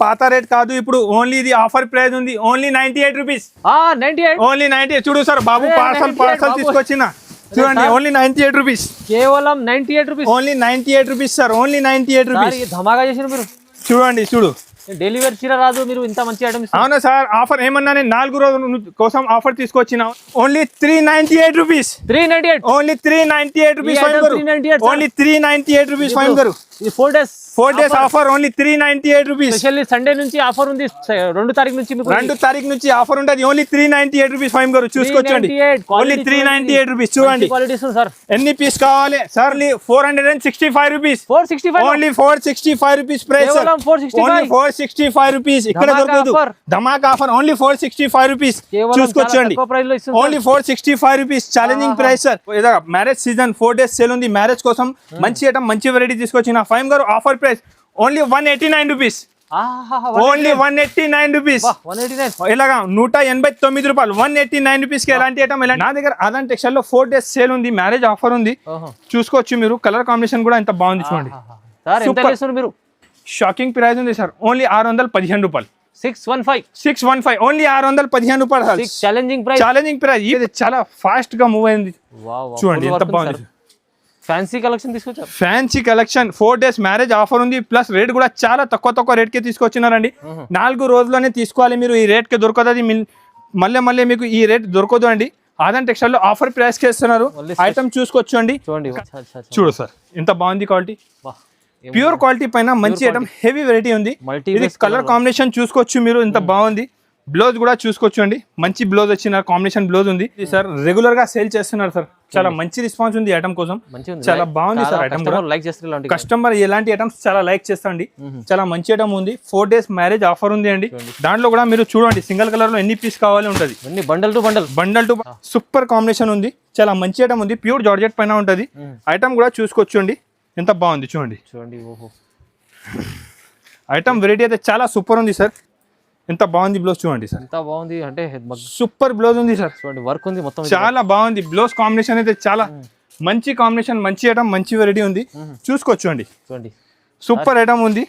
పాత రేట్ కాదు ఇప్పుడు ఓన్లీ ఇది ఆఫర్ ప్రైస్ ఉంది ఓన్లీ 98 రూపీస్ 98 ఓన్లీ 98 చూడు సార్ బాబు పార్సల్ తీసుకొచ్చిన చూడండి ఓన్లీ 98 రూపీస్ కేవలం 98 rupees only 98 rupees sir only 98 rupees ధమాగా చేసిన మీరు చూడండి చూడు డెలివరీ చీర రాదు మీరు ఇంత మంచి ఐటమ్స్ అవునా సార్ ఆఫర్ ఏమన్నా నేను 4 రోజుల కోసం ఆఫర్ తీసుకొచ్చిన only 398 rupees 398 only 398 rupees fine గారు ఓన్లీ 398 రూపీస్ ఫైన్ గారు ఈ 4 days offer only 398 rupees specially Sunday నుంచి ఆఫర్ ఉంది 2 తారీఖు నుంచి మీకు 2 తారీఖు నుంచి ఆఫర్ ఉంటుంది ఓన్లీ 398 రూపీస్ ఫైన్ గారు చూసుకోండి ఓన్లీ 398 రూపీస్ చూడండి క్వాలిటీస్ సార్ ఎన్ని పీస్ కావాలి sir 465 rupees 465 only 465 rupees price కేవలం 465 ఓన్లీ 465 రూపీస్ ఇక్కడ దొరకదు ధమాకా ఆఫర్ ఓన్లీ 465 రూపీస్ చూసుకోండి only 465 rupees challenging price sir ఇదా మ్యారేజ్ సీజన్ 4 days సేల్ ఉంది మ్యారేజ్ కోసం మంచి ఐటమ్ మంచి వెరైటీ తీసుకొచ్చిన ఫైమ్ గారు offer price only 189 rupees only 189 rupees ఇలాగా 189 రూపాయలు 189 రూపీస్ కి ఎలాంటి ఐటమ్ నా దగ్గర అదాన్ టెక్స్టైల్ లో 4 days సేల్ ఉంది మ్యారేజ్ ఆఫర్ ఉంది చూసుకోవచ్చు మీరు కలర్ కాంబినేషన్ కూడా ఎంత బాగుంది చూడండి మీరు షాకింగ్ ప్రైస్ ఉంది సార్ ఓన్లీ 615 రూపాయలు 615 ఓన్లీ 615 రూపాయలు ఛాలెంజింగ్ ప్రైస్ ఇది చాలా ఫాస్ట్ గా మూవ్ అయింది చూడండి ఎంత బాగుంది ఫ్యాన్సీ కలెక్షన్ తీసుకొచ్చారు fancy collection 4 days marriage offer ఉంది ప్లస్ రేట్ కూడా చాలా తక్కువ రేట్ కి తీసుకొచ్చినారండి 4 రోజుల్లోనే తీసుకోవాలి మీరు ఈ రేట్ కి దొరకదు మళ్ళీ మీకు ఈ రేట్ దొరకదు అండి ఆదాన్ టెక్స్టైల్ లో ఆఫర్ ప్రైస్ కి ఇస్తున్నారు ఐటమ్ చూసుకోవచ్చు అండి చూడు సార్ ఎంత బాగుంది క్వాలిటీ ప్యూర్ క్వాలిటీ పైన మంచి ఐటమ్ హెవీ వెరైటీ ఉంది ఇది కలర్ కాంబినేషన్ చూసుకోవచ్చు మీరు ఎంత బాగుంది బ్లౌజ్ కూడా చూసుకోవచ్చు అండి మంచి బ్లౌజ్ వచ్చిన కాంబినేషన్ బ్లౌజ్ ఉంది సార్ రెగ్యులర్ గా సేల్ చేస్తున్నారు సార్ చాలా మంచి రెస్పాన్స్ ఉంది ఐటమ్ కోసం చాలా బాగుంది సార్ ఐటమ్ కూడా కస్టమర్ ఎలాంటి ఐటమ్స్ చాలా లైక్ చేస్తాండి చాలా మంచి ఐటమ్ ఉంది 4 days మ్యారేజ్ ఆఫర్ ఉంది అండి దాంట్లో కూడా మీరు చూడండి సింగిల్ కలర్ లో ఎన్ని పీస్ కావాలి ఉంటుంది బండల్ టు సూపర్ కాంబినేషన్ ఉంది చాలా మంచి ఐటమ్ ఉంది ప్యూర్ జార్జెట్ పైన ఉంటది ఐటమ్ కూడా చూసుకోవచ్చు అండి ఎంత బాగుంది చూడండి ఐటమ్ వెరైటీ అయితే చాలా సూపర్ ఉంది సార్ ఎంత బాగుంది బ్లౌజ్ చూడండి సార్ ఎంత బాగుంది అంటే సూపర్ బ్లౌజ్ ఉంది సార్ చూడండి వర్క్ ఉంది మొత్తం చాలా బాగుంది బ్లౌజ్ కాంబినేషన్ అయితే చాలా మంచి కాంబినేషన్ మంచి ఐటమ్ మంచి వెరైటీ ఉంది చూసుకోవచ్చు అండి చూడండి సూపర్ ఐటమ్ ఉంది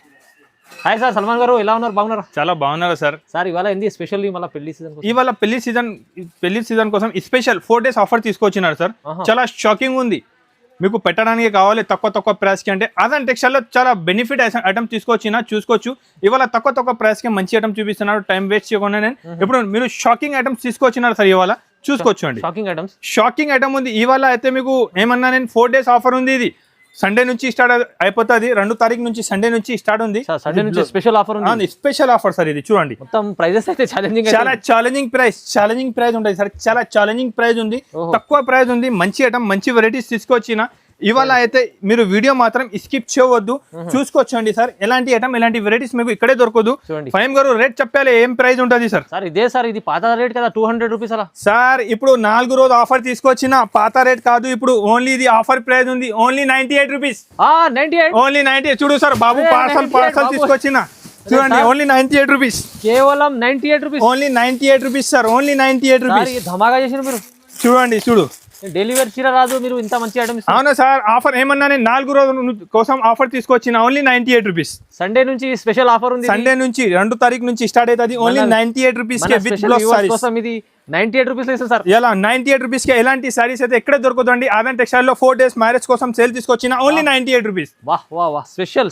హాయ్ సార్ సల్మాన్ గారు ఎలా ఉన్నారు బాగున్నారా చాలా బాగున్నారా సార్ ఇవాళ ఏంది స్పెషల్లీ మళ్ళీ పెళ్లి సీజన్ కోసం స్పెషల్ 4 days ఆఫర్ తీసుకొచ్చినారు సార్ చాలా షాకింగ్ ఉంది మీకు పెట్టడానికి కావాలి తక్కువ ప్రైస్ కి అంటే అదన్ టెక్స్టైల్ లో చాలా బెనిఫిట్ ఐటమ్ తీసుకొచ్చినా చూసుకోవచ్చు ఇవాళ తక్కువ ప్రైస్ కి మంచి ఐటమ్ చూపిస్తున్నారు టైం వేస్ట్ చేయకుండా నేను ఇప్పుడు మీరు షాకింగ్ ఐటమ్స్ తీసుకొచ్చినారు సార్ ఇవాళ చూసుకోవచ్చు అండి షాకింగ్ ఐటమ్ ఉంది ఇవాళ అయితే మీకు ఏమన్నా నేను 4 days ఆఫర్ ఉంది ఇది సండే నుంచి స్టార్ట్ అయిపోతుంది 2 తారీఖు నుంచి సండే నుంచి స్టార్ట్ ఉంది స్పెషల్ ఆఫర్ సార్ ఇది చూడండి మొత్తం ప్రైజెస్ అయితే చాలా ఛాలెంజింగ్ ప్రైస్ ఉంటుంది సార్ చాలా ఛాలెంజింగ్ ప్రైస్ ఉంది తక్కువ ప్రైస్ ఉంది మంచి ఐటమ్ మంచి వెరైటీస్ తీసుకొచ్చిన ఇవాళ అయితే మీరు వీడియో మాత్రం స్కిప్ చేయవద్దు చూసుకోవచ్చండి సార్ ఎలాంటి ఐటమ్ ఎలాంటి వెరైటీస్ మీకు ఇక్కడే దొరకదు ఫైమ్ గారు రేట్ చెప్పాలి ఏం ప్రైస్ ఉంటుంది సార్ ఇదే సార్ ఇది పాత రేట్ కదా 200 రూపీస్ అలా సార్ ఇప్పుడు 4 రోజు ఆఫర్ తీసుకొచ్చిన పాత రేట్ కాదు ఇప్పుడు ఓన్లీ ఇది ఆఫర్ ప్రైస్ ఉంది ఓన్లీ 98 రూపీస్ ఓన్లీ 98 చూడు సార్ బాబు పార్సల్ తీసుకొచ్చిన చూడండి ఓన్లీ 98 రూపీస్ కేవలం 98 rupees only 98 rupees sir only 98 rupees ధమాగా చేసిన మీరు చూడు డెలివరీ చీర రాదు మీరు ఇంత మంచి ఐటమ్స్ అవునా సార్ ఆఫర్ ఏమన్నా నేను 4 రోజుల కోసం ఆఫర్ తీసుకొచ్చిన ఓన్లీ 98 రూపీస్ సండే నుంచి స్పెషల్ ఆఫర్ ఉంది సండే నుంచి 2 తారీఖు నుంచి స్టార్ట్ అవుతుంది ఓన్లీ 98 రూపీస్ కి విత్ బ్లౌజ్ సారీస్ కోసం ఇది 98 రూపీస్ లేదు సార్ ఎలా 98 రూపీస్ కి ఎలాంటి సారీస్ అయితే ఎక్కడ దొరకదండి ఆదాన్ టెక్స్టైల్ లో 4 days మ్యారేజ్ కోసం సేల్ తీసుకొచ్చిన ఓన్లీ 98 రూపీస్ వాహ్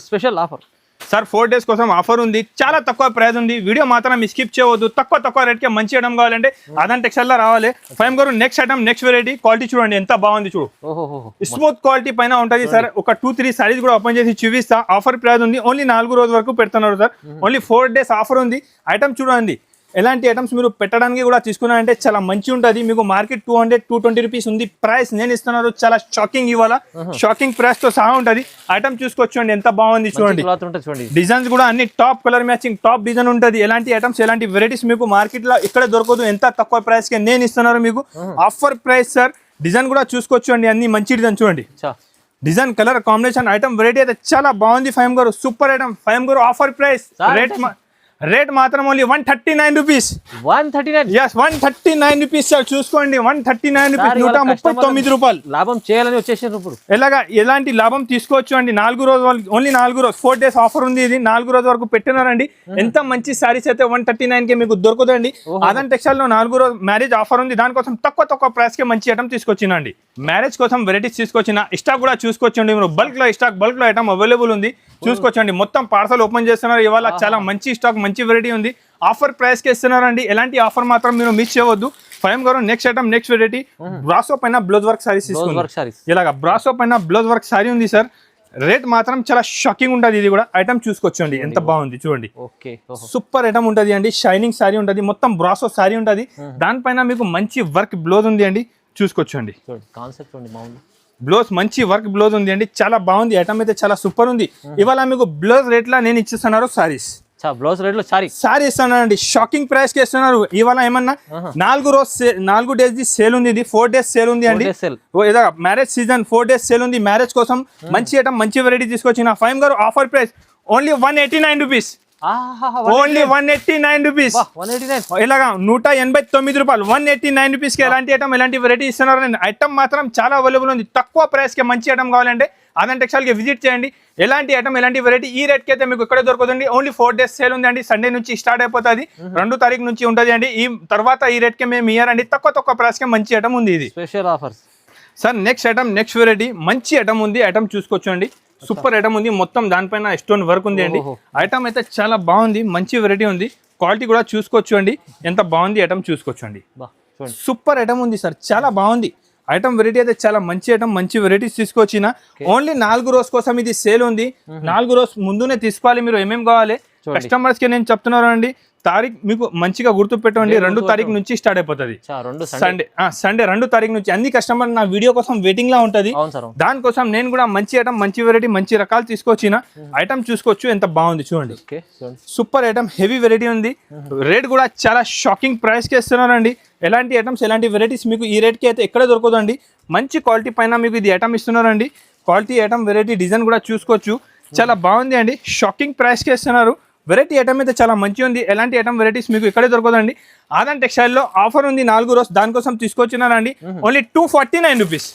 స్పెషల్ ఆఫర్ సార్ 4 days కోసం ఆఫర్ ఉంది చాలా తక్కువ ప్రైస్ ఉంది వీడియో మాత్రం స్కిప్ చేయవద్దు తక్కువ రేట్ కి మంచి ఐటమ్ కావాలంటే ఆదాన్ టెక్స్టైల్ లో రావాలి ఫైమ్ గారు next item next variety quality చూడండి ఎంత బాగుంది చూడు స్మూత్ క్వాలిటీ పైన ఉంటది సార్ ఒక 2-3 సారీస్ కూడా ఓపెన్ చేసి చూపిస్తా ఆఫర్ ప్రైస్ ఉంది ఓన్లీ 4 రోజుల వరకు పెడుతున్నారు సార్ ఓన్లీ 4 days ఆఫర్ ఉంది ఐటమ్ చూడండి ఎలాంటి ఐటమ్స్ మీరు పెట్టడానికి కూడా తీసుకున్నారంటే చాలా మంచి ఉంటుంది మీకు మార్కెట్ 200-220 రూపీస్ ఉంది ప్రైస్ నేను ఇస్తున్నారు చాలా షాకింగ్ ఇవాళ షాకింగ్ ప్రైస్ తో సహా ఉంటుంది ఐటమ్ చూసుకోవచ్చు ఎంత బాగుంది చూడండి డిజైన్స్ కూడా అన్ని top colour matching top design ఉంటుంది ఎలాంటి ఐటమ్స్ ఎలాంటి వెరైటీస్ మీకు మార్కెట్ లో ఇక్కడ దొరకదు ఎంత తక్కువ ప్రైస్ కి నేను ఇస్తున్నారు మీకు ఆఫర్ ప్రైస్ సార్ డిజైన్ కూడా చూసుకోవచ్చు అండి అన్ని మంచి డిజైన్ చూడండి design colour combination item variety అయితే చాలా బాగుంది ఫైమ్ గారు సూపర్ ఐటమ్ ఫైమ్ గారు ఆఫర్ ప్రైస్ రేట్ మాత్రం only 139 rupees. 139. Yes 139 rupees sir. చూసుకోండి 139 రూపీస్, 139 రూపాయలు. లాభం చేయాలని వచ్చేసారు ఇప్పుడు. ఎలాంటి లాభం తీసుకోవచ్చు అండి. 4 రోజు ఓన్లీ 4 రోజు 4 days ఆఫర్ ఉంది. ఇది 4 రోజు వరకు పెట్టినారండి. ఎంత మంచి సారీస్ అయితే 139 కి మీకు దొరుకుతుంది. ఆదాన్ టెక్స్టైల్ లో 4 రోజు మ్యారేజ్ ఆఫర్ ఉంది. దానికోసం తక్కువ ప్రైస్ కి మంచి ఐటమ్ తీసుకొచ్చినండి. మ్యారేజ్ కోసం వెరైటీస్ తీసుకొచ్చిన. స్టాక్ కూడా చూసుకోవచ్చండి. మీరు బల్క్ లో ఐటమ్ అవైలబుల్ ఉంది. చూసుకోవచ్చండి. మొత్తం పార్సల్ ఓపెన్ చేస్తున్నారు ఇవాళ. చాలా మంచి స్టాక్, మంచి వెరైటీ ఉంది. ఆఫర్ ప్రైస్ కి ఇస్తున్నారండి. ఎలాంటి ఆఫర్ మాత్రం మీరు మిస్ చేయవద్దు. ఫైమ్ గారు next item, next variety brasso పైన బ్లౌజ్ వర్క్ సారీస్ తీసుకుంటారు. ఇలాగా బ్రాసో పైన బ్లౌజ్ వర్క్ సారీ ఉంది సార్. రేట్ మాత్రం చాలా షాకింగ్ ఉంటుంది. ఇది కూడా ఐటమ్ చూసుకోవచ్చండి. ఎంత బాగుంది చూడండి. సూపర్ ఐటమ్ ఉంటుంది అండి. షైనింగ్ సారీ ఉంటుంది. మొత్తం బ్రాసో సారీ ఉంటుంది. దానిపైన మీకు మంచి వర్క్ బ్లౌజ్ ఉంది అండి. చూసుకోవచ్చండి. కాన్సెప్ట్ బాగుంది. బ్లౌజ్ మంచి వర్క్ బ్లౌజ్ ఉంది అండి. చాలా బాగుంది. ఐటమ్ అయితే చాలా సూపర్ ఉంది. ఇవాళ మీకు బ్లౌజ్ రేట్ లా నేను ఇచ్చిస్తున్నారు సారీస్. బ్లౌజ్ రేట్ లో సారీ ఇస్తున్నానండి. షాకింగ్ ప్రైస్ కి ఇస్తున్నారు. ఇవాళ ఏమన్నా 4 days సేల్ ఉంది. ఇది 4 days సేల్ ఉంది అండి. మ్యారేజ్ సీజన్ 4 days సేల్ ఉంది. మ్యారేజ్ కోసం మంచి ఐటమ్, మంచి వెరైటీ తీసుకొచ్చిన ఫైమ్ గారు. Offer price only 189 rupees. Only 189 rupees. ఇలాగా 189 రూపాయలు 189 రూపీస్ కి ఎలాంటి ఐటమ్, ఎలాంటి వెరైటీ ఇస్తున్నారు. ఐటమ్ మాత్రం చాలా అవైలబుల్ ఉంది. తక్కువ ప్రైస్ కి మంచి ఐటమ్ కావాలంటే ఆదాన్ టెక్స్టైల్ కి విజిట్ చేయండి. ఎలాంటి ఐటమ్, ఎలాంటి వెరైటీ ఈ రేట్ కి అయితే మీకు ఇక్కడ దొరుకుతుంది. ఓన్లీ 4 days సేల్ ఉంది అండి. సండే నుంచి స్టార్ట్ అయిపోతుంది. 2 తారీఖు నుంచి ఉంటుంది అండి. ఈ తర్వాత ఈ రేట్ కి మేము ఇయ్యారండి. తక్కువ ప్రైస్ కి మంచి ఐటమ్ ఉంది. ఇది special offers sir. Next item, next variety మంచి ఐటమ్ ఉంది. ఐటమ్ చూసుకోవచ్చు అండి. సూపర్ ఐటమ్ ఉంది. మొత్తం దానిపైన స్టోన్ వర్క్ ఉంది అండి. ఐటమ్ అయితే చాలా బాగుంది. మంచి వెరైటీ ఉంది. క్వాలిటీ కూడా చూసుకోవచ్చు అండి. ఎంత బాగుంది ఐటమ్ చూసుకోవచ్చు అండి. సూపర్ ఐటమ్ ఉంది సార్. చాలా బాగుంది ఐటమ్. వెరైటీ అయితే చాలా మంచి ఐటమ్, మంచి వెరైటీస్ తీసుకొచ్చిన. ఓన్లీ 4 రోజు కోసం ఇది సేల్ ఉంది. 4 రోజు ముందునే తీసుకోవాలి. మీరు ఏమేమి కావాలి కస్టమర్స్ కి నేను చెప్తున్నాను అండి. తారీఖు మీకు మంచిగా గుర్తు పెట్టండి. 2 తారీఖు నుంచి స్టార్ట్ అయిపోతుంది. సండే 2 తారీఖు నుంచి. అన్ని కస్టమర్ నా వీడియో కోసం వెయిటింగ్ లా ఉంటది. దానికోసం నేను కూడా మంచి ఐటమ్, మంచి వెరైటీ, మంచి రకాలు తీసుకొచ్చిన. ఐటమ్ చూసుకోవచ్చు. ఎంత బాగుంది చూడండి. సూపర్ ఐటమ్, హెవీ వెరైటీ ఉంది. రేట్ కూడా చాలా షాకింగ్ ప్రైస్ కి ఇస్తున్నారండి. ఎలాంటి ఐటమ్స్, ఎలాంటి వెరైటీస్ మీకు ఈ రేట్ కి అయితే ఎక్కడ దొరకదండి. మంచి క్వాలిటీ పైన మీకు ఇది ఐటమ్ ఇస్తున్నారండి. క్వాలిటీ ఐటమ్, వెరైటీ, డిజైన్ కూడా చూసుకోవచ్చు. చాలా బాగుంది అండి. షాకింగ్ ప్రైస్ కి ఇస్తున్నారు. వెరైటీ ఐటమ్ అయితే చాలా మంచి ఉంది. ఎలాంటి ఐటమ్, వెరైటీస్ మీకు ఇక్కడే దొరకదండి. ఆదాన్ టెక్స్టైల్ లో ఆఫర్ ఉంది 4 రోజు. దానికోసం తీసుకొచ్చినారండి. Only 249 rupees.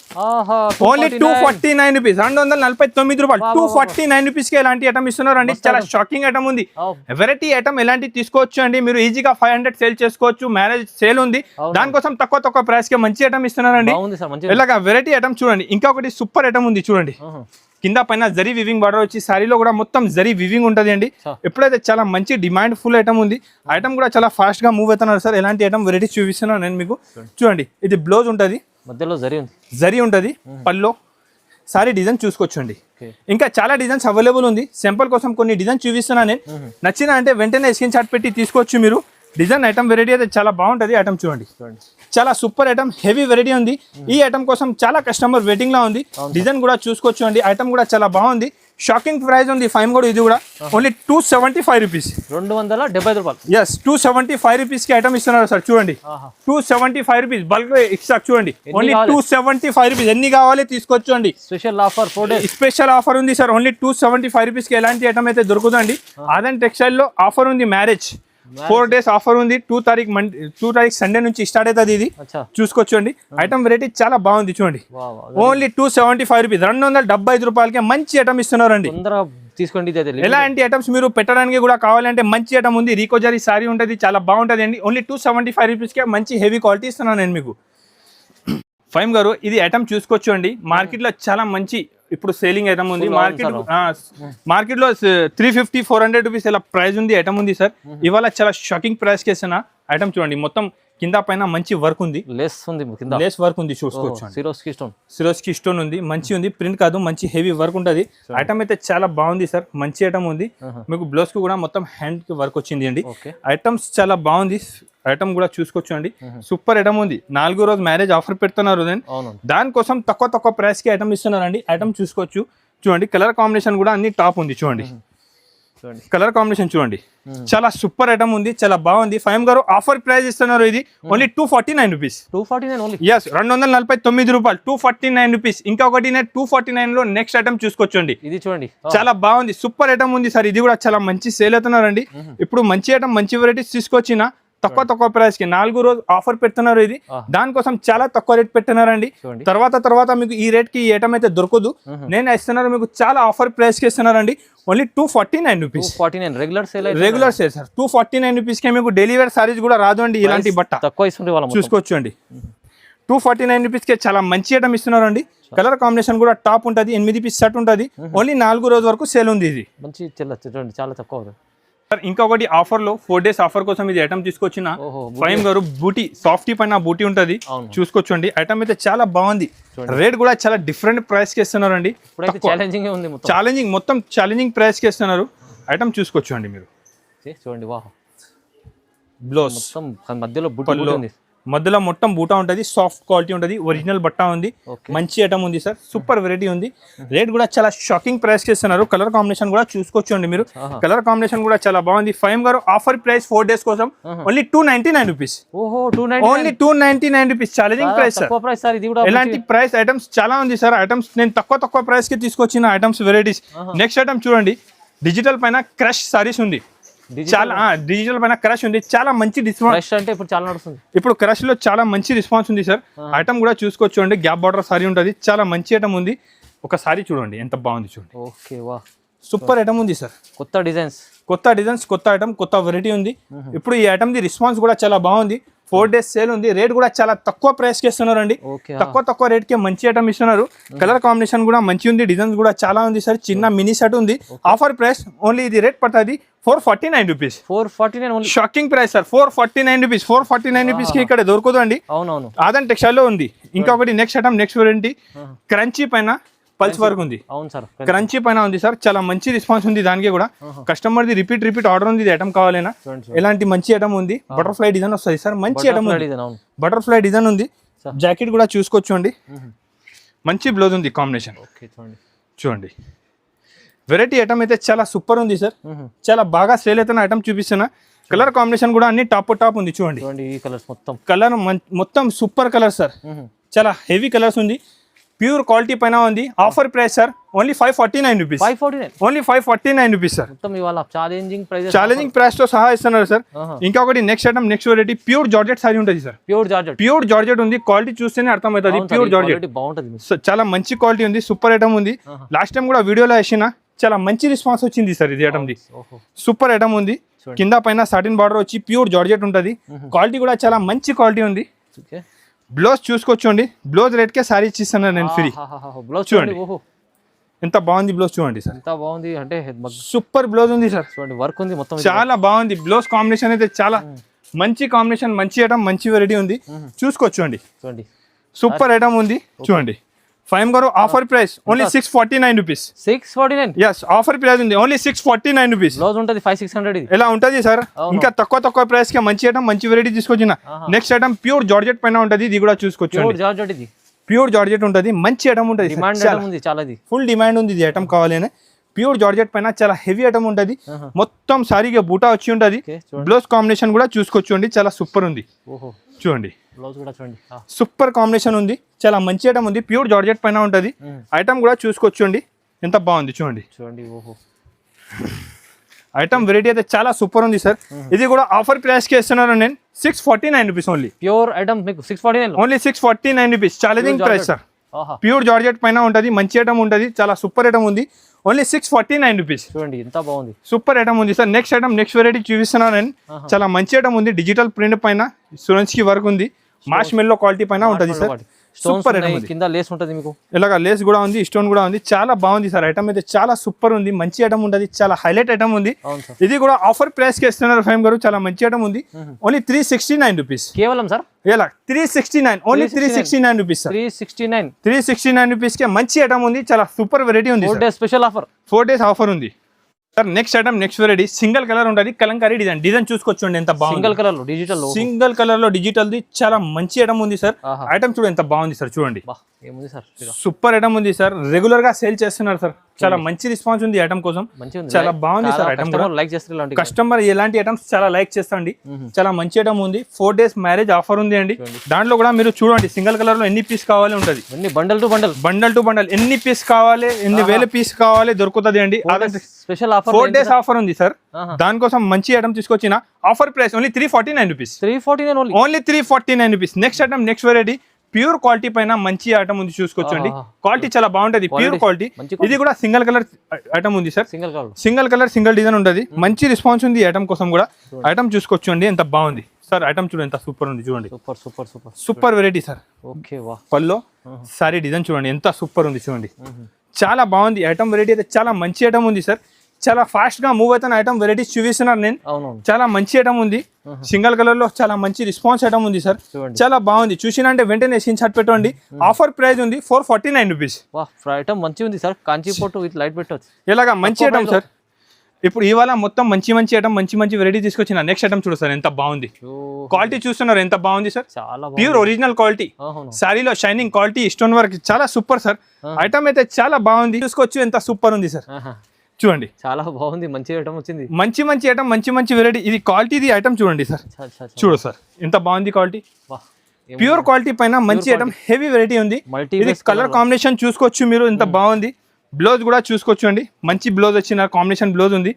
Only 249 rupees. 249 రూపాయలు 249 రూపీస్ కి ఎలాంటి ఐటమ్ ఇస్తున్నారండి. చాలా షాకింగ్ ఐటమ్ ఉంది. వెరైటీ ఐటమ్ ఎలాంటి తీసుకోవచ్చు అండి. మీరు ఈజీగా 500 సేల్ చేసుకోవచ్చు. మ్యారేజ్ సేల్ ఉంది. దానికోసం తక్కువ ప్రైస్ కి మంచి ఐటమ్ ఇస్తున్నారండి. ఇలాగా వెరైటీ ఐటమ్ చూడండి. ఇంకొకటి సూపర్ ఐటమ్ ఉంది చూడండి. కింద పైన జరీ వివింగ్ బార్డర్ వచ్చి సారీలో కూడా మొత్తం జరీ వివింగ్ ఉంటుంది అండి. ఎప్పుడైతే చాలా మంచి డిమాండ్ ఫుల్ ఐటమ్ ఉంది. ఐటమ్ కూడా చాలా ఫాస్ట్ గా మూవ్ అవుతున్నారు సార్. ఎలాంటి ఐటమ్ వెరైటీస్ చూపిస్తున్నాను నేను మీకు. చూడండి. ఇది బ్లౌజ్ ఉంటుంది. మధ్యలో జరీ ఉంటుంది. పల్లో సారీ డిజైన్ చూసుకోవచ్చండి. ఇంకా చాలా డిజైన్స్ అవైలబుల్ ఉంది. సింపుల్ కోసం కొన్ని డిజైన్ చూపిస్తున్నా నేను. నచ్చిన అంటే వెంటనే స్క్రీన్ షాట్ పెట్టి తీసుకోవచ్చు మీరు. డిజైన్ ఐటమ్ వెరైటీ అయితే చాలా బాగుంటుంది. ఐటమ్ చూడండి. చాలా సూపర్ ఐటమ్, హెవీ వెరైటీ ఉంది. ఈ ఐటమ్ కోసం చాలా కస్టమర్ వెయిటింగ్ లా ఉంది. డిజైన్ కూడా చూసుకోవచ్చు అండి. ఐటమ్ కూడా చాలా బాగుంది. షాకింగ్ ప్రైస్ ఉంది. ఫైమ్ కూడా ఇది కూడా ఓన్లీ 275 రూపీస్. 270 రూపాయలు. ఎస్ 275 రూపీస్ కి ఐటమ్ ఇస్తున్నారు సార్. చూడండి 275 రూపీస్. బల్క్ ఇస్తా చూడండి. Only 275 rupees. ఎన్ని కావాలి తీసుకోవచ్చు అండి. Special offer 4 days special offer ఉంది సార్. ఓన్లీ 275 రూపీస్ కి ఎలాంటి ఐటమ్ అయితే దొరుకుతుందండి. ఆదాన్ టెక్స్టైల్ లో ఆఫర్ ఉంది. మ్యారేజ్ 4 days ఆఫర్ ఉంది. 2 తారీఖు సండే నుంచి స్టార్ట్ అవుతుంది. ఇది చూసుకోవచ్చండి. ఐటమ్ వెరైటీ చాలా బాగుంది చూడండి. Only 275 rupees. 275 రూపాయలకి మంచి ఐటమ్ ఇస్తున్నారండి. తీసుకోండి. ఎలాంటి ఐటమ్స్ మీరు పెట్టడానికి కూడా కావాలంటే మంచి ఐటమ్ ఉంది. రీకోజరీ సారీ ఉంటుంది. చాలా బాగుంటుంది అండి. ఓన్లీ 275 రూపీస్ కి మంచి హెవీ క్వాలిటీ ఇస్తున్నాను నేను మీకు. ఫైమ్ గారు ఇది ఐటమ్ చూసుకోవచ్చు అండి. మార్కెట్ లో చాలా మంచి ఇప్పుడు సేలింగ్ ఐటమ్ ఉంది. మార్కెట్ లో 350-400 రూపీస్ ఇలా ప్రైస్ ఉంది. ఐటమ్ ఉంది సార్. ఇవాళ చాలా షాకింగ్ ప్రైస్ కి ఇస్తున్నా. ఐటమ్ చూడండి. మొత్తం కింద పైన మంచి వర్క్ ఉంది. లేస్ వర్క్ ఉంది చూసుకోవచ్చు. సిరోస్కి స్టోన్ ఉంది. మంచి ఉంది. ప్రింట్ కాదు, మంచి హెవీ వర్క్ ఉంటుంది. ఐటమ్ అయితే చాలా బాగుంది సార్. మంచి ఐటమ్ ఉంది. మీకు బ్లౌజ్ కు కూడా మొత్తం హ్యాండ్ కి వర్క్ వచ్చింది అండి. ఐటమ్స్ చాలా బాగుంది. ఐటమ్ కూడా చూసుకోవచ్చు అండి. సూపర్ ఐటమ్ ఉంది. 4 రోజు మ్యారేజ్ ఆఫర్ పెడుతున్నారు. దానికోసం తక్కువ ప్రైస్ కి ఐటమ్ ఇస్తున్నారు అండి. ఐటమ్ చూసుకోవచ్చు. చూడండి. కలర్ కాంబినేషన్ కూడా అన్ని టాప్ ఉంది. చూడండి. చూడండి కలర్ కాంబినేషన్ చూడండి చాలా సూపర్ ఐటమ్ ఉంది, చాలా బాగుంది. ఫైమ్ గారు ఆఫర్ ప్రైస్ ఇస్తున్నారు, ఇది ఓన్లీ 249 రూపీస్. 249 ఓన్లీ. ఎస్, 249 రూపాయలు, 249 రూపీస్. ఇంకొకటి 249 లో నెక్స్ట్ ఐటమ్ చూసుకోవచ్చండి. ఇది చూడండి చాలా బాగుంది, సూపర్ ఐటమ్ ఉంది సార్. ఇది కూడా చాలా మంచి సేల్ అవుతున్నారండి. ఇప్పుడు మంచి ఐటమ్, మంచి వెరైటీస్ తీసుకొచ్చిన తక్కువ ప్రైస్ కి 4 రోజు ఆఫర్ పెడుతున్నారు. ఇది దానికోసం చాలా తక్కువ రేట్ పెట్టినారండి. తర్వాత మీకు ఈ రేట్ కి ఈ ఐటమ్ అయితే దొరకదు. నేను ఇస్తున్నారు మీకు చాలా ఆఫర్ ప్రైస్ కి ఇస్తున్నారండి. Only 249 rupees. 249 regular sale sir. 249 rupees కి మీకు డైలీ వేర్ సారీస్ కూడా రాదు అండి. ఇలాంటి బట్ట తక్కువ ఇస్తుంది వాళ్ళ చూసుకోవచ్చు అండి. 249 రూపీస్ కి చాలా మంచి ఐటమ్ ఇస్తున్నారు అండి. కలర్ కాంబినేషన్ కూడా టాప్ ఉంటుంది. 8 పీస్ సెట్ ఉంటుంది. ఓన్లీ 4 రోజు వరకు సేల్ ఉంది. ఇది మంచి చూడండి చాలా తక్కువ. ఇంకొకటి ఆఫర్ లో 4 days ఆఫర్ కోసం ఇది ఐటమ్ తీసుకొచ్చిన ఫైమ్ గారు బూటీ సాఫ్టీ పైన బూటీ ఉంటది చూసుకోవచ్చండి. ఐటమ్ అయితే చాలా బాగుంది. రేట్ కూడా చాలా డిఫరెంట్ ప్రైస్ కి ఇస్తున్నారు అండి. ఛాలెంజింగ్ మొత్తం ఛాలెంజింగ్ ప్రైస్ కి ఇస్తున్నారు. ఐటమ్ చూసుకోవచ్చు అండి మీరు. చూడండి వాహ్, బ్లౌజ్ మధ్యలో బూటీ, మధ్యలో మొత్తం బూటా ఉంటుంది. సాఫ్ట్ క్వాలిటీ ఉంటుంది. ఒరిజినల్ బట్ట ఉంది. మంచి ఐటమ్ ఉంది సార్. సూపర్ వెరైటీ ఉంది. రేట్ కూడా చాలా షాకింగ్ ప్రైస్ కి ఇస్తున్నారు. కలర్ కాంబినేషన్ కూడా చూసుకోవచ్చు అండి మీరు. కలర్ కాంబినేషన్ కూడా చాలా బాగుంది. ఫైమ్ గారు ఆఫర్ ప్రైస్ 4 days కోసం only 299 rupees. Only 299 rupees challenging price sir. ఇలాంటి ప్రైస్ ఐటమ్స్ చాలా ఉంది సార్. ఐటమ్స్ నేను తక్కువ ప్రైస్ కి తీసుకొచ్చిన ఐటమ్స్ వెరైటీస్. నెక్స్ట్ ఐటమ్ చూడండి, డిజిటల్ పైన క్రష్ సారీస్ ఉంది. చాలా డిజిటల్ పైన క్రష్ ఉంది. చాలా మంచి రెస్పాన్స్ అంటే ఇప్పుడు చాలా నడుస్తుంది. ఇప్పుడు క్రష్ లో చాలా మంచి రెస్పాన్స్ ఉంది సార్. ఐటమ్ కూడా చూసుకోవచ్చు అండి. గ్యాప్ బార్డర్ సారీ ఉంటుంది. చాలా మంచి ఐటమ్ ఉంది. ఒక సారీ చూడండి ఎంత బాగుంది చూడండి. ఓకే వా, సూపర్ ఐటమ్ ఉంది సార్. కొత్త డిజైన్స్, కొత్త ఐటమ్, కొత్త వెరైటీ ఉంది. ఇప్పుడు ఈ ఐటమ్ ది రెస్పాన్స్ కూడా చాలా బాగుంది. 4 days సేల్ ఉంది. రేట్ కూడా చాలా తక్కువ ప్రైస్ కి ఇస్తున్నారు అండి. తక్కువ రేట్ కి మంచి ఐటమ్ ఇస్తున్నారు. కలర్ కాంబినేషన్ కూడా మంచి ఉంది. డిజైన్స్ కూడా చాలా ఉంది సార్. చిన్న మినీ సెట్ ఉంది. ఆఫర్ ప్రైస్ ఓన్లీ ఇది రేట్ పడుతుంది 449 rupees. 449 shocking price sir. 449 rupees. 449 rupees కి ఇక్కడ దొరకదు అండి. అవునవును, ఆదన్ టెక్స్టైల్ లో ఉంది. ఇంకొకటి next item, next variety crunchy పైన పల్స్ వర్క్ ఉంది. అవును సార్, క్రంచీ పైన ఉంది సార్. చాలా మంచి రెస్పాన్స్ ఉంది. దానికి కూడా కస్టమర్ ది రిపీట్ ఆర్డర్ ఉంది. ఐటమ్ కావాలన్నా ఇలాంటి మంచి ఐటమ్ ఉంది. బటర్ఫ్లై డిజైన్ వస్తుంది సార్. మంచి ఐటమ్ ఉంది. బటర్ఫ్లై డిజైన్ ఉంది. జాకెట్ కూడా చూసుకోవచ్చు అండి. మంచి బ్లౌజ్ ఉంది కాంబినేషన్. చూడండి వెరైటీ ఐటమ్ అయితే చాలా సూపర్ ఉంది సార్. చాలా బాగా సేల్ అవుతున్న ఐటమ్ చూపిస్తున్నా. కలర్ కాంబినేషన్ కూడా అన్ని టాప్ ఉంది. చూడండి కలర్ మొత్తం సూపర్ కలర్ సార్. చాలా హెవీ కలర్స్ ఉంది. ప్యూర్ క్వాలిటీ పైన ఉంది. Offer price sir only 549 rupees. Only 549 rupees sir. Challenging price తో సహా ఇస్తున్నారు సార్. ఇంకొకటి next item, next variety pure georgette sorry ఉంటుంది సార్. ప్యూర్ జార్జెట్ ఉంది. క్వాలిటీ చూస్తేనే అర్థమవుతుంది. ప్యూర్ జార్జెట్ చాలా మంచి క్వాలిటీ ఉంది. సూపర్ ఐటమ్ ఉంది. లాస్ట్ టైం కూడా వీడియోలో వేసిన చాలా మంచి రెస్పాన్స్ వచ్చింది సార్. ఇది ఐటమ్ ది సూపర్ ఐటమ్ ఉంది. కింద పైన సాటిన్ బార్డర్ వచ్చి ప్యూర్ జార్జెట్ ఉంటుంది. క్వాలిటీ కూడా చాలా మంచి క్వాలిటీ ఉంది. బ్లౌజ్ చూసుకోవచ్చు అండి. బ్లౌజ్ రేట్ కే సారీ ఇచ్చిస్తాను నేను ఫ్రీ. చూడండి ఎంత బాగుంది బ్లౌజ్. చూడండి సార్ ఎంత బాగుంది అంటే సూపర్ బ్లౌజ్ ఉంది సార్. చూడండి వర్క్ ఉంది మొత్తం. చాలా బాగుంది బ్లౌజ్ కాంబినేషన్ అయితే. చాలా మంచి కాంబినేషన్, మంచి ఐటమ్, మంచి వెరైటీ ఉంది. చూసుకోవచ్చు అండి. చూడండి సూపర్ ఐటమ్ ఉంది. చూడండి ఫైమ్ గారు offer price only 649 rupees. 649 yes, offer price ఉంది. Only 649 rupees. బ్లౌజ్ ఉంటుంది 5600. ఎలా ఉంటుంది సార్. ఇంకా తక్కువ ప్రైస్ కి మంచి ఐటమ్, మంచి వెరైటీ తీసుకొచ్చిన. నెక్స్ట్ ఐటమ్ ప్యూర్ జార్జెట్ పైన ఉంటుంది. ఇది కూడా చూసుకోవచ్చు. ప్యూర్ జార్జెట్ ఉంటుంది. మంచి ఐటమ్ ఉంటుంది. ఫుల్ డిమాండ్ ఉంది. ఇది ఐటమ్ కావాలని ప్యూర్ జార్జెట్ పైన చాలా హెవీ ఐటమ్ ఉంటుంది. మొత్తం సారీగా బూటా వచ్చి ఉంటుంది. బ్లౌజ్ కాంబినేషన్ కూడా చూసుకోవచ్చు అండి. చాలా సూపర్ ఉంది. చూడండి సూపర్ కాంబినేషన్ ఉంది. చాలా మంచి ఐటమ్ ఉంది. ప్యూర్ జార్జెట్ పైన ఉంటుంది. ఐటమ్ కూడా చూసుకోవచ్చు అండి. ఎంత బాగుంది చూడండి. ఐటమ్ వెరైటీ అయితే చాలా సూపర్ ఉంది సార్. ఇది కూడా ఆఫర్ ప్రైస్ కి ఇస్తున్నాను నేను 649 రూపీస్. ఓన్లీ ప్యూర్ ఐటమ్ మీకు 649. Only 649 rupees. Challenging price sir. Pure georgette పైన ఉంటుంది. మంచి ఐటమ్ ఉంటుంది. చాలా సూపర్ ఐటమ్ ఉంది. Only 649 rupees. చూడండి ఎంత బాగుంది. సూపర్ ఐటమ్ ఉంది sir. Next item, next variety చూపిస్తున్నాను నేను. చాలా మంచి ఐటమ్ ఉంది. డిజిటల్ ప్రింట్ పైన సురన్స్ కి వర్క్ ఉంది. మాష్ మెల్లో క్వాలిటీ పైన ఉంటుంది సార్. సూపర్ ఐటమ్ ఉంది. కింద లేస్ ఉంటుంది మీకు. ఇలాగా లేస్ కూడా ఉంది. స్టోన్ కూడా ఉంది. చాలా బాగుంది సార్. ఐటమ్ అయితే చాలా సూపర్ ఉంది. మంచి ఐటమ్ ఉంటుంది. చాలా హైలైట్ ఐటమ్ ఉంది. ఇది కూడా ఆఫర్ ప్రైస్ కి ఇస్తున్నారు ఫైమ్ గారు. చాలా మంచి ఐటమ్ ఉంది. ఓన్లీ 369 రూపీస్ కేవలం సార్. ఇలా 369. Only 369 rupees sir. 369 రూపీస్ కి మంచి ఐటమ్ ఉంది. చాలా సూపర్ వెరైటీ ఉంది. 4 days special offer. 4 days offer ఉంది sir. Next item, next variety single colour ఉంటుంది. కలంకారీ డిజైన్ చూసుకోవచ్చు ఎంత బాగుంది. సింగిల్ కలర్ లో డిజిటల్ ది చాలా మంచి ఐటమ్ ఉంది సార్. ఐటమ్ చూడండి ఎంత బాగుంది సార్. చూడండి సూపర్ ఐటమ్ ఉంది సార్. రెగ్యులర్ గా సేల్ చేస్తున్నారు సార్. చాలా మంచి రెస్పాన్స్ ఉంది ఐటమ్ కోసం, మంచిగా ఉంది. చాలా బాగుంది సార్ ఐటమ్ కూడా. లైక్ చేస్తారు ఇలాంటి కస్టమర్ ఎలాంటి ఐటమ్స్ చాలా లైక్ చేస్తాండి, చాలా మంచి ఐటమ్ ఉంది. 4 days మ్యారేజ్ ఆఫర్ ఉంది అండి. దాంట్లో కూడా మీరు చూడండి సింగిల్ కలర్ లో ఎన్ని పీస్ కావాలి ఉంటది, bundle to bundle, bundle to bundle ఎన్ని పీస్ కావాలి, ఎన్ని వేల పీస్ కావాలి దొరుకుతుంది అండి. స్పెషల్ ఆఫర్ 4 days ఆఫర్ ఉంది సార్. దానికోసం మంచి ఐటమ్ తీసుకొచ్చిన offer price only 349 rupees, 349 only 349 rupees. Next item next variety pure quality పైన మంచి ఐటమ్ ఉంది చూసుకోవచ్చండి. క్వాలిటీ చాలా బాగుంటది, ప్యూర్ క్వాలిటీ. ఇది కూడా సింగిల్ కలర్ ఐటమ్ ఉంది sir, single colour single design ఉంటది. మంచి రెస్పాన్స్ ఉంది ఐటమ్ కోసం కూడా. ఐటమ్ చూసుకోవచ్చండి ఎంత బాగుంది సార్. ఐటమ్ చూడండి ఎంత సూపర్ ఉంది చూడండి, super super super super variety sir. Okay వా, పల్లో సారీ డిజైన్ చూడండి ఎంత సూపర్ ఉంది చూడండి, చాలా బాగుంది ఐటమ్. వెరైటీ అయితే చాలా మంచి ఐటమ్ ఉంది సార్. చాలా ఫాస్ట్ గా మూవ్ అవుతున్న ఐటమ్ వెరైటీస్ చూపిస్తున్నారు నేను. చాలా మంచి ఐటమ్ ఉంది, సింగిల్ కలర్ లో చాలా మంచి రెస్పాన్స్ ఐటమ్ ఉంది సార్. చాలా బాగుంది, చూసినంటే వెంటనే స్క్రీన్ షాట్ పెట్టండి. ఆఫర్ ప్రైస్ ఉంది 449 రూపీస్. ఐటమ్ మంచి ఉంది సార్, కాంచీ పోటు విత్ లైట్ పెట్టవచ్చు. ఇలాగా మంచి ఐటమ్ సార్. ఇప్పుడు ఇవాళ మొత్తం మంచి మంచి ఐటమ్ మంచి మంచి వెరైటీ తీసుకొచ్చిన. నెక్స్ట్ ఐటమ్ చూడు సార్ ఎంత బాగుంది, క్వాలిటీ చూస్తున్నారు ఎంత బాగుంది సార్. ప్యూర్ ఒరిజినల్ క్వాలిటీ, సారీలో షైనింగ్ క్వాలిటీ, స్టోన్ వర్క్ చాలా సూపర్ సార్. ఐటమ్ అయితే చాలా బాగుంది, చూసుకోవచ్చు ఎంత సూపర్ ఉంది సార్. చూడండి చాలా బాగుంది, మంచి ఐటమ్ వచ్చింది, మంచి మంచి ఐటమ్ మంచి మంచి వెరైటీ. ఇది క్వాలిటీ ఐటమ్ చూడండి సార్, చూడు సార్ ఎంత బాగుంది క్వాలిటీ. ప్యూర్ క్వాలిటీ పైన మంచి ఐటమ్ హెవీ వెరైటీ ఉంది. ఇది కలర్ కాంబినేషన్ చూసుకోవచ్చు మీరు ఎంత బాగుంది. బ్లౌజ్ కూడా చూసుకోవచ్చు అండి, మంచి బ్లౌజ్ వచ్చిన కాంబినేషన్ బ్లౌజ్ ఉంది.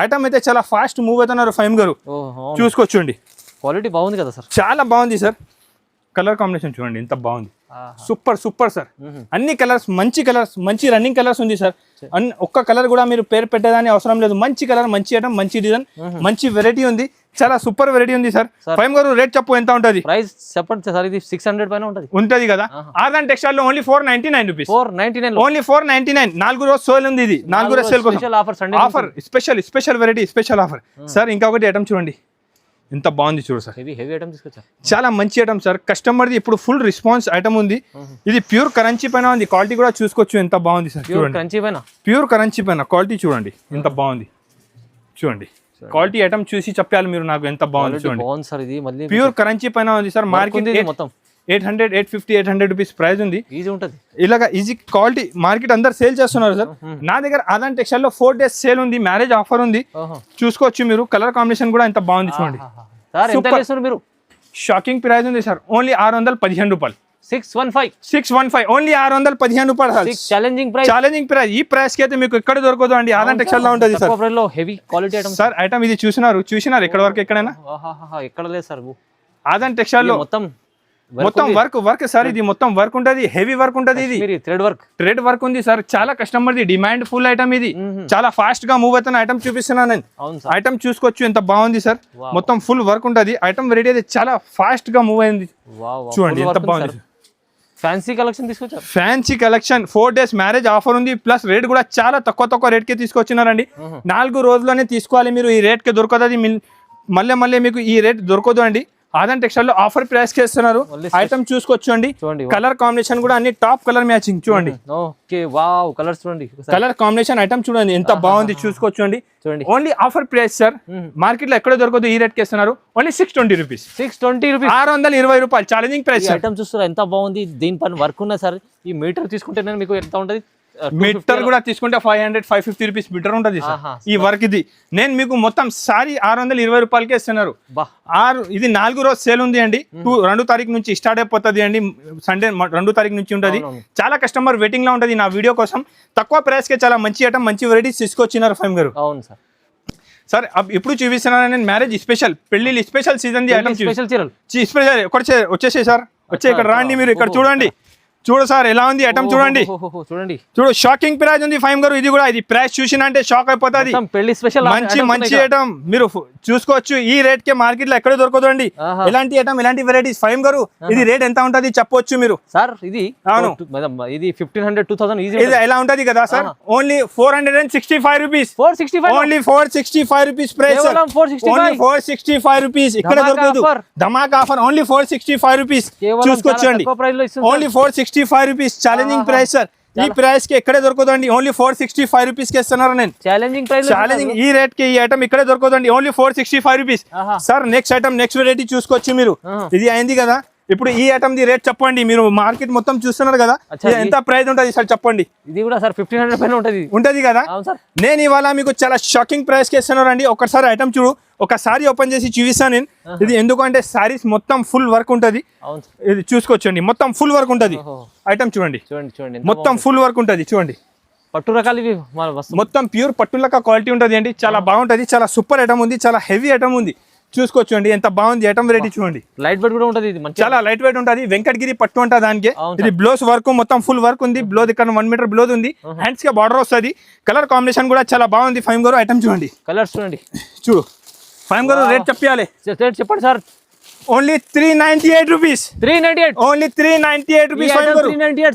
ఐటమ్ అయితే చాలా ఫాస్ట్ మూవ్ అవుతున్నారు ఫైమ్ గారు, చూసుకోవచ్చు అండి. క్వాలిటీ బాగుంది కదా సార్, చాలా బాగుంది సార్. కలర్ కాంబినేషన్ చూడండి ఎంత బాగుంది, సూపర్ సూపర్ సార్. అన్ని కలర్స్ మంచి రన్నింగ్ కలర్స్ ఉంది సార్. ఒక్క కలర్ కూడా మీరు పేరు పెట్టేదాని అవసరం లేదు. మంచి కలర్, మంచి ఐటమ్, మంచి డిజైన్, మంచి వెరైటీ ఉంది. చాలా సూపర్ వెరైటీ ఉంది సార్. ఫైమ్ గారు రేట్ చెప్పు ఎంత ఉంటది? ప్రైస్ చెప్పండి సార్. ఇది 600 పైన ఉంటది కదా. ఆర్గాన్ టెక్స్టైల్ లో ఓన్లీ 499 రూపీస్, 499 ఓన్లీ 499. 4 రోజు సేల్ ఉంది. ఇది 4 రోజు సేల్ కోసం offer, special variety, special offer sir. ఇంకొకటి ఐటమ్ చూడండి ఎంత బాగుంది చూడు సార్. ఇది హెవీ ఐటమ్ తీసుకొచ్చా, చాలా మంచి ఐటమ్ సార్. కస్టమర్ది ఇప్పుడు ఫుల్ రెస్పాన్స్ ఐటమ్ ఉంది. ఇది ప్యూర్ కరెన్సీ పైన ఉంది, క్వాలిటీ కూడా చూసుకోవచ్చు ఎంత బాగుంది సార్. చూడండి ప్యూర్ కరెన్సీ పైన క్వాలిటీ చూడండి ఎంత బాగుంది. చూడండి క్వాలిటీ ఐటమ్ చూసి చెప్పాలి మీరు నాకు ఎంత బాగుంది. చూడండి ప్యూర్ కరెన్సీ పైన ఉంది సార్. మార్కెట్ మొత్తం 800, 850, 800 రూపీస్ ప్రైస్ ఉంది. ఇలాగా ఈజీ క్వాలిటీ మార్కెట్ అందరు సేల్ చేస్తున్నారు సార్. నా దగ్గర ఆదాన్ టెక్స్టైల్ లో 4 days సేల్ ఉంది, మ్యారేజ్ ఆఫర్ ఉంది, చూసుకోవచ్చు మీరు. కలర్ కాంబినేషన్ కూడా ఎంత బాగుంది చూడండి. షాకింగ్ ప్రైస్ ఉంది సార్, ఓన్లీ 615 రూపాయలు. 615 ఓన్లీ 615 రూపాయలు. Challenging price. ఈ ప్రైస్ కి అయితే మీకు ఎక్కడ దొరకదు అండి, ఆదాన్ టెక్స్టైల్ లో ఉంటుంది sir. Heavy quality item sir. Item ఇది చూసినారు ఎక్కడ వరకు, ఎక్కడైనా ఎక్కడ లేదు సార్. ఆదాన్ టెక్స్టైల్ లో మొత్తం వర్క్ సార్. ఇది మొత్తం వర్క్ ఉంటది, హెవీ వర్క్ ఉంటది. ఇది థ్రెడ్ వర్క్ ఉంది సార్. చాలా customer the demand full item. ఇది చాలా ఫాస్ట్ గా మూవ్ అవుతున్న ఐటమ్ చూపిస్తున్నాను నేను. ఐటమ్ చూసుకోవచ్చు ఎంత బాగుంది సార్. మొత్తం ఫుల్ వర్క్ ఉంటది. ఐటమ్ వెరైటీ అయితే చాలా ఫాస్ట్ గా మూవ్ అయింది. చూడండి ఎంత బాగుంది. ఫ్యాన్సీ కలెక్షన్ తీసుకొచ్చారు, fancy collection. 4 days marriage offer ఉంది, ప్లస్ రేట్ కూడా చాలా తక్కువ రేట్ కి తీసుకొచ్చినారండి. 4 రోజుల్లోనే తీసుకోవాలి మీరు. ఈ రేట్ కి దొరకదు, మళ్ళీ మీకు ఈ రేట్ దొరకదు అండి. ఆదాన్ టెక్స్టైల్ లో ఆఫర్ ప్రైస్ కి ఇస్తున్నారు. ఐటమ్ చూసుకోవచ్చు అండి. కలర్ కాంబినేషన్ కూడా అన్ని టాప్ కలర్ మ్యాచింగ్ చూడండి. కలర్ కాంబినేషన్ ఐటమ్ చూడండి ఎంత బాగుంది, చూసుకోవచ్చు అండి. Only offer price sir. Market లో ఎక్కడ దొరకదు, ఈ రేట్ కి ఇస్తున్నారు. ఓన్లీ 620 రూపీస్, 620 రూపాయలు. Challenging price. ఐటమ్ చూస్తారా ఎంత బాగుంది, దీనిపైన వర్క్ ఉన్నా సార్. ఈ మీటర్ తీసుకుంటే మీకు ఎంత ఉంటది? మీటర్ కూడా తీసుకుంటే 500, 550 రూపీస్ మీటర్ ఉంటుంది సార్. ఈ వర్క్ ఇది నేను మీకు మొత్తం సారీ 620 రూపాయలకే ఇస్తున్నారు. ఇది 4 రోజు సేల్ ఉంది అండి. 2 తారీఖు నుంచి స్టార్ట్ అయిపోతుంది అండి. సండే 2 తారీఖు నుంచి ఉంటుంది. చాలా కస్టమర్ వెయిటింగ్ లో ఉంటుంది నా వీడియో కోసం. తక్కువ ప్రైస్ కే చాలా మంచి ఐటమ్, మంచి వెరైటీస్ తీసుకొచ్చినారు ఫైమ్ గారు. అవును సార్. సార్ ఇప్పుడు చూపిస్తున్నాను నేను మ్యారేజ్ స్పెషల్, పెళ్లి special season the item. Special వచ్చేసాయి సార్. వచ్చే ఇక్కడ రాండి మీరు, ఇక్కడ చూడండి. చూడు సార్ ఎలా ఉంది ఐటమ్ చూడండి. చూడు షాకింగ్ ప్రైస్ ఉంది ఫైమ్ గారు. ఇది కూడా ఇది ప్రైస్ చూసినంటే షాక్ అయిపోతుంది. మంచి ఐటమ్ మీరు చూసుకోవచ్చు. ఈ రేట్ కే మార్కెట్ లో ఎక్కడ దొరకదు అండి. ఎలాంటి ఐటమ్, ఎలాంటి వెరైటీస్. ఫైమ్ గారు ఇది రేట్ ఎంత ఉంటది చెప్పొచ్చు మీరు సార్? ఇది అవును, ఇది 1500, 2000 ఈజీ. ఇది ఎలా ఉంటది కదా sir? Only 465 rupees, only 465 rupees price. Only 465 rupees. ఇక్కడ దొరకదు, ధమాకా ఆఫర్. ఓన్లీ 465 రూపీస్ చూసుకోవచ్చండి. Only 465 rupees. Challenging price sir. ఈ ప్రైస్ కి ఎక్కడే దొరకదండి. ఓన్లీ 465 రూపీస్ కి ఇస్తున్నారు నేను. ఛాలెంజింగ్ ఈ రేట్ కి ఈ ఐటమ్ ఇక్కడే దొరకదండి. Only 465 rupees sir. Next item, next variety చూసుకోవచ్చు మీరు. ఇది అయింది కదా. ఇప్పుడు ఈ ఐటమ్ ది రేట్ చెప్పండి, మీరు మార్కెట్ మొత్తం చూస్తున్నారు కదా, ఇది ఎంత ప్రైస్ ఉంటుంది సార్ చెప్పండి. ఇది కూడా సార్ 1500 పైన ఉంటది కదా. అవును సార్. నేను ఇవాళ మీకు చాలా షాకింగ్ ప్రైస్ కి ఇస్తున్నానండి. ఒకసారి ఐటమ్ చూడు, ఒకసారి ఓపెన్ చేసి చూపిస్తాను నేను. ఇది ఎందుకంటే సారీస్ మొత్తం ఫుల్ వర్క్ ఉంటది, ఇది చూసుకోవచ్చండి, మొత్తం ఫుల్ వర్క్ ఉంటది. ఐటమ్ చూడండి, మొత్తం ఫుల్ వర్క్ ఉంటది చూడండి. పట్టు రకాలు ఇవి మొత్తం ప్యూర్ పట్టులక క్వాలిటీ ఉంటది అండి, చాలా బాగుంటది, చాలా సూపర్ ఐటమ్ ఉంది, చాలా హెవీ ఐటమ్ ఉంది. చూసుకోవచ్చు అండి ఎంత బాగుంది ఐటమ్. వెరైటీ చూడండి, లైట్ వెయిట్ కూడా ఉంటది, చాలా లైట్ వెయిట్ ఉంటది. వెంకటగిరి పట్టు ఉంటుంది దానికి. ఇది బ్లౌజ్ వర్క్ మొత్తం ఫుల్ వర్క్ ఉంది, బ్లౌజ్ ఇక్కడ 1 మీటర్ బ్లౌజ్ ఉంది, హ్యాండ్స్ కి బార్డర్ వస్తుంది. కలర్ కాంబినేషన్ కూడా చాలా బాగుంది. ఫైమ్ గారు ఐటమ్ చూడండి, కలర్స్ చూడండి, చూడు ఫైమ్ గారు రేట్ చెప్పాలి. రేట్ చెప్పండి sir. Only 398 rupees. 398 only 398 rupees ఫైమ్ గారు.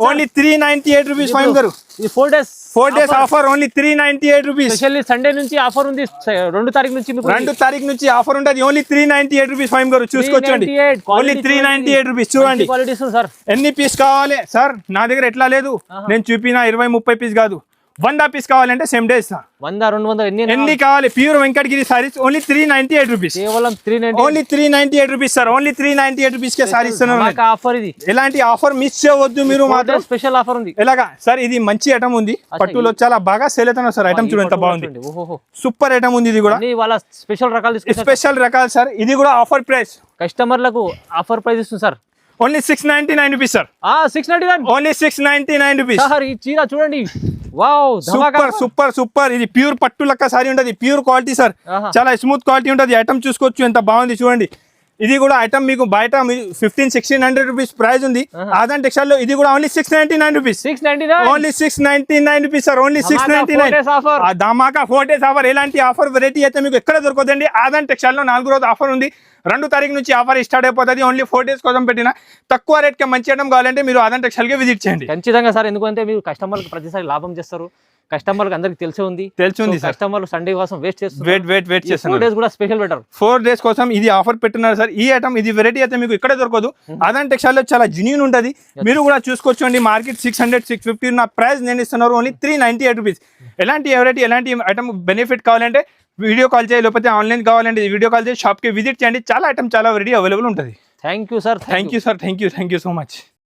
ఓన్లీ 398 రూపీస్ ఫైమ్ గారు. ఇది 4 days offer. Only 398 rupees. Specially Sunday నుంచి ఆఫర్ ఉంది, 2 తారీఖు నుంచి మీకు 2 తారీఖు నుంచి ఆఫర్ ఉంటుంది. ఓన్లీ 398 రూపీస్ ఫైమ్ గారు, చూసుకోవచ్చండి. Only 398 rupees. చూడండి సార్, ఎన్ని పీస్ కావాలి సార్, నా దగ్గర ఎట్లా లేదు, నేను చూపిన 20-30 పీస్ కాదు, 100 పీస్ కావాలంటే సేమ్ డే ఇస్తా. 100-200 ఎన్ని కావాలి. Pure Venkatagiri saris only 398 rupees. కేవలం 398. Only 398 rupees sir. Only 398 rupees కే సారీ ఇస్తున్నాను. ఆఫర్ ఇది, ఎలాంటి ఆఫర్ మిస్ చేయవద్దు మీరు మాత్రం. స్పెషల్ ఆఫర్ ఉంది. ఎలాగా సార్, ఇది మంచి ఐటమ్ ఉంది, పట్టులో చాలా బాగా సేల్ అవుతున్నా సార్. ఐటమ్ చూడండి ఎంత బాగుంది, సూపర్ ఐటమ్ ఉంది. ఇది కూడా వాళ్ళ స్పెషల్ రకాలు, స్పెషల్ రకాలు సార్. ఇది కూడా ఆఫర్ ప్రైస్, కస్టమర్లకు ఆఫర్ ప్రైస్ ఇస్తుంది sir. Only 699 rupees sir. 699. Only 699 rupees sir. ఈ చీర చూడండి, వావ్, సూపర్ సూపర్ సూపర్. ఇది ప్యూర్ పట్టు లెక్క సారీ ఉంటది, ప్యూర్ క్వాలిటీ సార్, చాలా స్మూత్ క్వాలిటీ ఉంటది. ఐటమ్ చూసుకోవచ్చు ఎంత బాగుంది చూడండి. ఇది కూడా ఐటమ్ మీకు బయట 1500-1600 రూపీస్ ప్రైస్ ఉంది. ఆదాన్ టెక్స్టైల్ లో ఇది కూడా only 699 rupees. 699. Only 699 rupees sir. Only 699. ధమాకా 4 days ఆఫర్. ఎలాంటి ఆఫర్ వెరైటీ అయితే మీకు ఎక్కడ దొరకదండి. ఆదాన్ టెక్స్టైల్ లో 4 రోజు ఆఫర్ ఉంది. 2 తారీఖు నుంచి ఆఫర్ స్టార్ట్ అయిపోతుంది. ఓన్లీ 4 days కోసం పెట్టిన తక్కువ రేట్ కి మంచి ఐటమ్ కావాలంటే మీరు ఆదాన్ టెక్స్టైల్ కి విజిట్ చేయండి. ఖచ్చితంగా సార్, ఎందుకంటే మీరు కస్టమర్లకు ప్రతిసారి లాభం చేస్తారు, కస్టమర్లకు అందరికి తెలిసి ఉంది సార్. కస్టమర్లు సండే కోసం వెయిట్ చేస్తున్నారు. 4 days కూడా స్పెషల్ బెటర్. 4 days కోసం ఇది ఆఫర్ పెట్టున్నారు సార్. ఈ ఐటమ్, ఇది వెరైటీ అయితే మీకు ఇక్కడ దొరకదు. ఆదాన్ టెక్స్టైల్ లో చాలా జెన్యూన్ ఉంటుంది, మీరు కూడా చూసుకోవచ్చు. మార్కెట్ 600-650 నా ప్రైస్ నేను ఇస్తున్నారు. Only 398 rupees. ఎలాంటి వెరైటీ, ఎలాంటి ఐటమ్ బెనిఫిట్ కావాలంటే వీడియో కాల్ చేయాలి, లేకపోతే ఆన్లైన్ కావాలంటే వీడియో కాల్ చేసి షాప్కి విజిట్ చేయండి. చాలా ఐటమ్, చాలా వెరైటీ అవైలబుల్ ఉంటుంది. Thank you sir. Thank you so much.